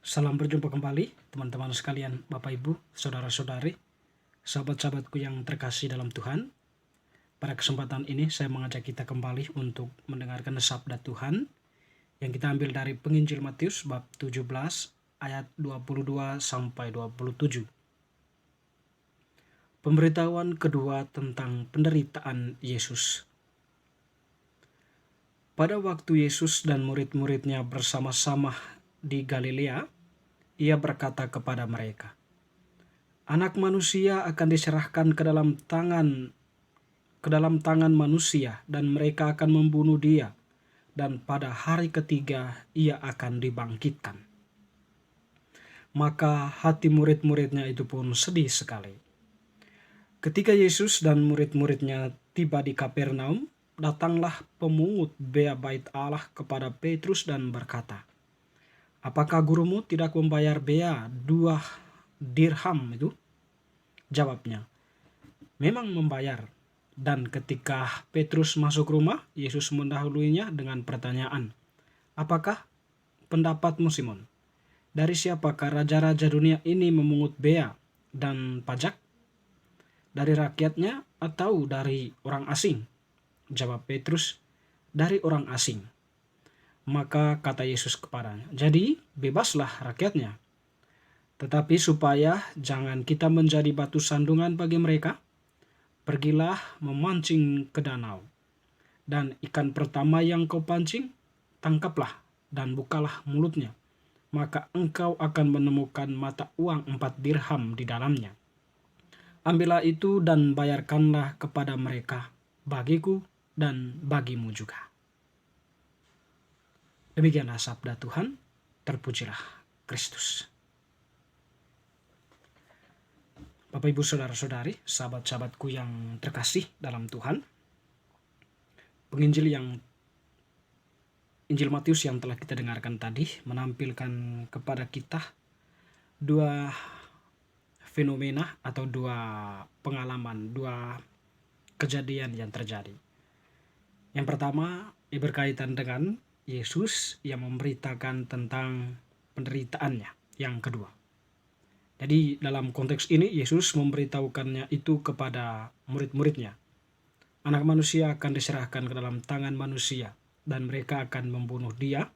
Salam berjumpa kembali teman-teman sekalian, Bapak Ibu, Saudara-saudari, sahabat-sahabatku yang terkasih dalam Tuhan. Pada kesempatan ini saya mengajak kita kembali untuk mendengarkan sabda Tuhan yang kita ambil dari Penginjil Matius bab 17 ayat 22 sampai 27. Pemberitahuan kedua tentang penderitaan Yesus. Pada waktu Yesus dan murid-muridnya bersama-sama di Galilea, ia berkata kepada mereka, "Anak manusia akan diserahkan ke dalam tangan manusia, dan mereka akan membunuh dia, dan pada hari ketiga ia akan dibangkitkan." Maka hati murid-muridnya itu pun sedih sekali. Ketika Yesus dan murid-muridnya tiba di Kapernaum, datanglah pemungut bea bait Allah kepada Petrus dan berkata, "Apakah gurumu tidak membayar bea 2 dirham itu?" Jawabnya, "Memang membayar." Dan ketika Petrus masuk rumah, Yesus mendahuluinya dengan pertanyaan, "Apakah pendapatmu, Simon? Dari siapakah raja-raja dunia ini memungut bea dan pajak? Dari rakyatnya atau dari orang asing?" Jawab Petrus, "Dari orang asing." Maka kata Yesus kepadanya, "Jadi bebaslah rakyatnya. Tetapi supaya jangan kita menjadi batu sandungan bagi mereka, pergilah memancing ke danau. Dan ikan pertama yang kau pancing, tangkaplah dan bukalah mulutnya. Maka engkau akan menemukan mata uang 4 dirham di dalamnya. Ambillah itu dan bayarkanlah kepada mereka, bagiku dan bagimu juga." Demikianlah sabda Tuhan, terpujilah Kristus. Bapak Ibu Saudara-saudari, sahabat-sahabatku yang terkasih dalam Tuhan, penginjil Injil Matius yang telah kita dengarkan tadi menampilkan kepada kita dua fenomena atau dua pengalaman, dua kejadian yang terjadi. Yang pertama berkaitan dengan Yesus yang memberitakan tentang penderitaannya. Yang kedua, jadi dalam konteks ini Yesus memberitahukannya itu kepada murid-muridnya. Anak manusia akan diserahkan ke dalam tangan manusia, dan mereka akan membunuh dia,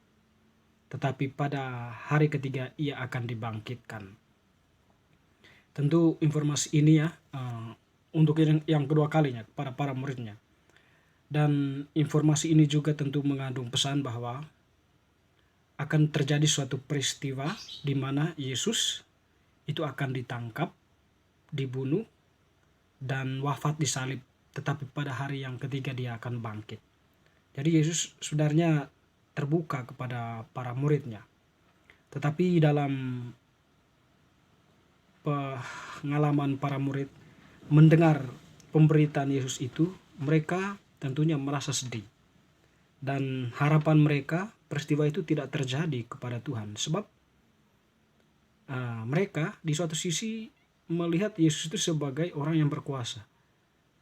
tetapi pada hari ketiga ia akan dibangkitkan. Tentu informasi ini untuk yang kedua kalinya kepada para muridnya. Dan informasi ini juga tentu mengandung pesan bahwa akan terjadi suatu peristiwa di mana Yesus itu akan ditangkap, dibunuh, dan wafat disalib. Tetapi pada hari yang ketiga dia akan bangkit. Jadi Yesus sebenarnya terbuka kepada para muridnya. Tetapi dalam pengalaman para murid mendengar pemberitaan Yesus itu, mereka tentunya merasa sedih. Dan harapan mereka peristiwa itu tidak terjadi kepada Tuhan. Sebab mereka di suatu sisi melihat Yesus itu sebagai orang yang berkuasa.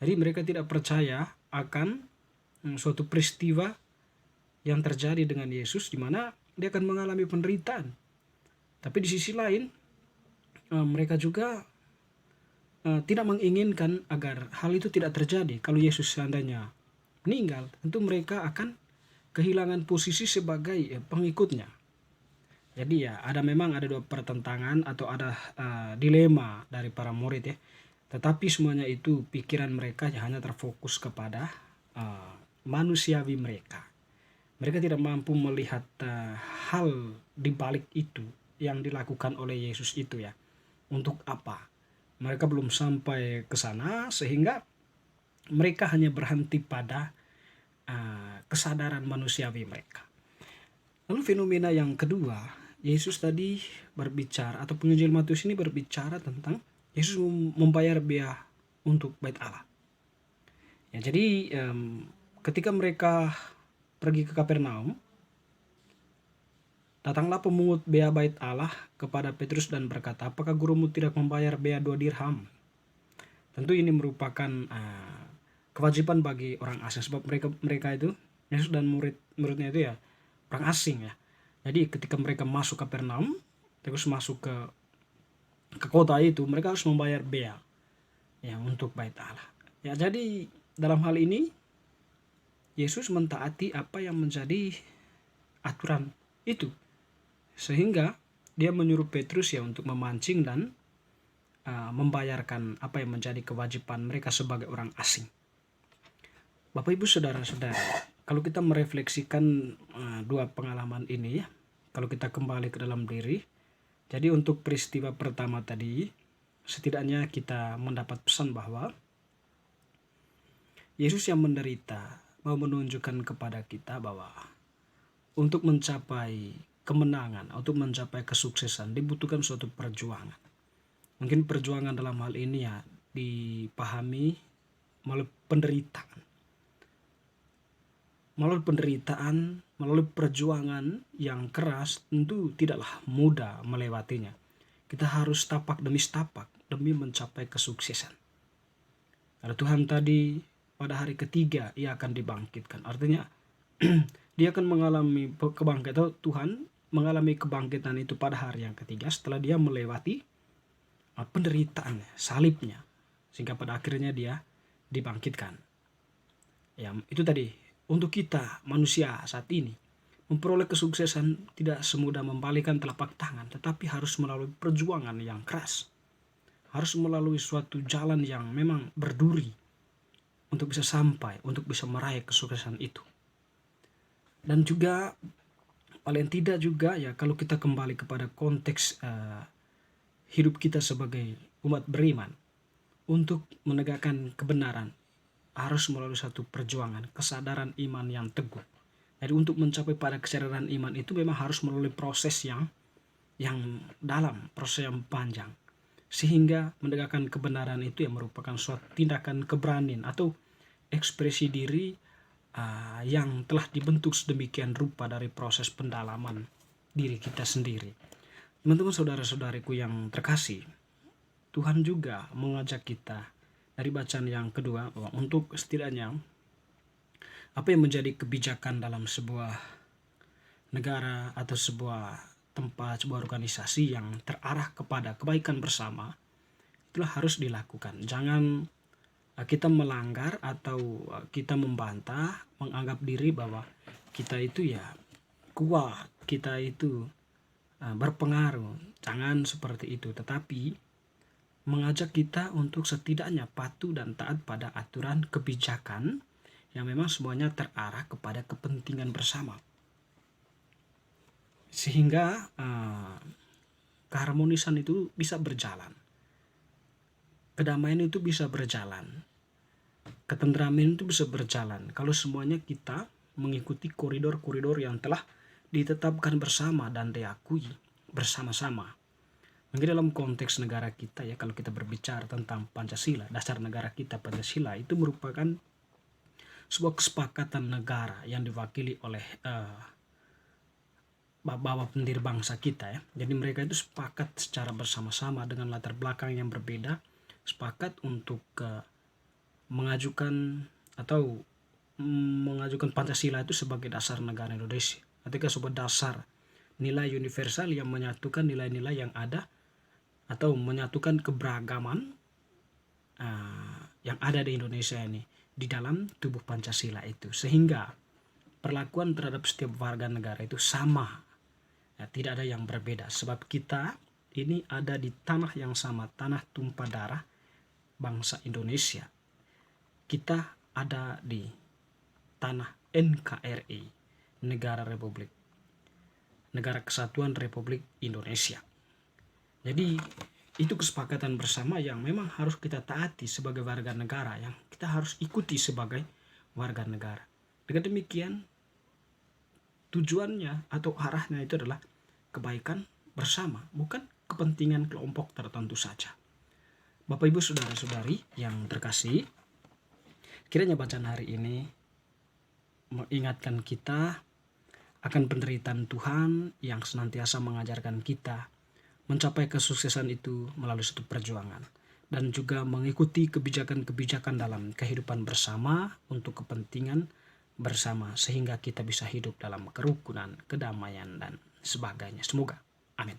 Jadi mereka tidak percaya akan suatu peristiwa yang terjadi dengan Yesus di mana dia akan mengalami penderitaan. Tapi di sisi lain mereka juga tidak menginginkan agar hal itu tidak terjadi. Kalau Yesus seandainya meninggal, tentu mereka akan kehilangan posisi sebagai pengikutnya. Jadi memang ada dua pertentangan atau ada dilema dari para murid ya. Tetapi semuanya itu pikiran mereka hanya terfokus kepada manusiawi mereka. Mereka tidak mampu melihat hal di balik itu yang dilakukan oleh Yesus itu ya. Untuk apa? Mereka belum sampai ke sana sehingga mereka hanya berhenti pada kesadaran manusiawi mereka. Lalu fenomena yang kedua, Yesus tadi berbicara atau penginjil Matius ini berbicara tentang Yesus membayar bea untuk bait Allah. Ya, jadi ketika mereka pergi ke Kapernaum, datanglah pemungut bea bait Allah kepada Petrus dan berkata, "Apakah gurumu tidak membayar bea 2 dirham?" Tentu ini merupakan kewajiban bagi orang asing, sebab mereka itu Yesus dan murid-muridnya itu ya orang asing ya. Jadi ketika mereka masuk Kapernaum, terus masuk ke kota itu, mereka harus membayar bea ya untuk bait Allah. Ya, jadi dalam hal ini Yesus mentaati apa yang menjadi aturan itu, sehingga dia menyuruh Petrus ya untuk memancing dan membayarkan apa yang menjadi kewajiban mereka sebagai orang asing. Bapak Ibu saudara-saudara, kalau kita merefleksikan dua pengalaman ini ya, kalau kita kembali ke dalam diri, jadi untuk peristiwa pertama tadi, setidaknya kita mendapat pesan bahwa Yesus yang menderita mau menunjukkan kepada kita bahwa untuk mencapai kemenangan, untuk mencapai kesuksesan dibutuhkan suatu perjuangan. Mungkin perjuangan dalam hal ini ya dipahami melalui penderitaan. Melalui penderitaan, melalui perjuangan yang keras, tentu tidaklah mudah melewatinya. Kita harus tapak demi tapak demi mencapai kesuksesan. Karena Tuhan tadi pada hari ketiga ia akan dibangkitkan. Artinya dia akan mengalami kebangkitan. Tuhan mengalami kebangkitan itu pada hari yang ketiga setelah dia melewati penderitaan, salibnya, sehingga pada akhirnya dia dibangkitkan. Ya, itu tadi untuk kita manusia saat ini memperoleh kesuksesan tidak semudah membalikkan telapak tangan, tetapi harus melalui perjuangan yang keras, harus melalui suatu jalan yang memang berduri untuk bisa sampai, untuk bisa meraih kesuksesan itu. Dan juga paling tidak juga ya, kalau kita kembali kepada konteks hidup kita sebagai umat beriman, untuk menegakkan kebenaran harus melalui satu perjuangan, kesadaran iman yang teguh. Jadi untuk mencapai pada kesadaran iman itu memang harus melalui proses yang dalam, proses yang panjang. Sehingga menegakkan kebenaran itu yang merupakan suatu tindakan keberanian atau ekspresi diri yang telah dibentuk sedemikian rupa dari proses pendalaman diri kita sendiri. Teman-teman saudara-saudariku yang terkasih, Tuhan juga mengajak kita dari bacaan yang kedua bahwa untuk setidaknya apa yang menjadi kebijakan dalam sebuah negara atau sebuah tempat, sebuah organisasi yang terarah kepada kebaikan bersama, itulah harus dilakukan. Jangan kita melanggar atau kita membantah, menganggap diri bahwa kita itu ya kuat, kita itu berpengaruh. Jangan seperti itu, tetapi mengajak kita untuk setidaknya patuh dan taat pada aturan kebijakan yang memang semuanya terarah kepada kepentingan bersama. Sehingga keharmonisan itu bisa berjalan. Kedamaian itu bisa berjalan. Ketentraman itu bisa berjalan kalau semuanya kita mengikuti koridor-koridor yang telah ditetapkan bersama dan diakui bersama-sama. Mungkin dalam konteks negara kita ya, kalau kita berbicara tentang Pancasila, dasar negara kita Pancasila itu merupakan sebuah kesepakatan negara yang diwakili oleh bapak pendiri bangsa kita ya. Jadi mereka itu sepakat secara bersama-sama dengan latar belakang yang berbeda, sepakat untuk mengajukan Pancasila itu sebagai dasar negara Indonesia. Ketika sebuah dasar nilai universal yang menyatukan nilai-nilai yang ada atau menyatukan keberagaman yang ada di Indonesia ini di dalam tubuh Pancasila itu, sehingga perlakuan terhadap setiap warga negara itu sama ya, tidak ada yang berbeda, sebab kita ini ada di tanah yang sama, tanah tumpah darah bangsa Indonesia. Kita ada di tanah NKRI, Negara Kesatuan Republik Indonesia. Jadi itu kesepakatan bersama yang memang harus kita taati sebagai warga negara, yang kita harus ikuti sebagai warga negara. Dengan demikian tujuannya atau arahnya itu adalah kebaikan bersama, bukan kepentingan kelompok tertentu saja. Bapak Ibu saudara-saudari yang terkasih, kiranya bacaan hari ini mengingatkan kita akan penderitaan Tuhan yang senantiasa mengajarkan kita mencapai kesuksesan itu melalui satu perjuangan, dan juga mengikuti kebijakan-kebijakan dalam kehidupan bersama untuk kepentingan bersama, sehingga kita bisa hidup dalam kerukunan, kedamaian, dan sebagainya. Semoga. Amin.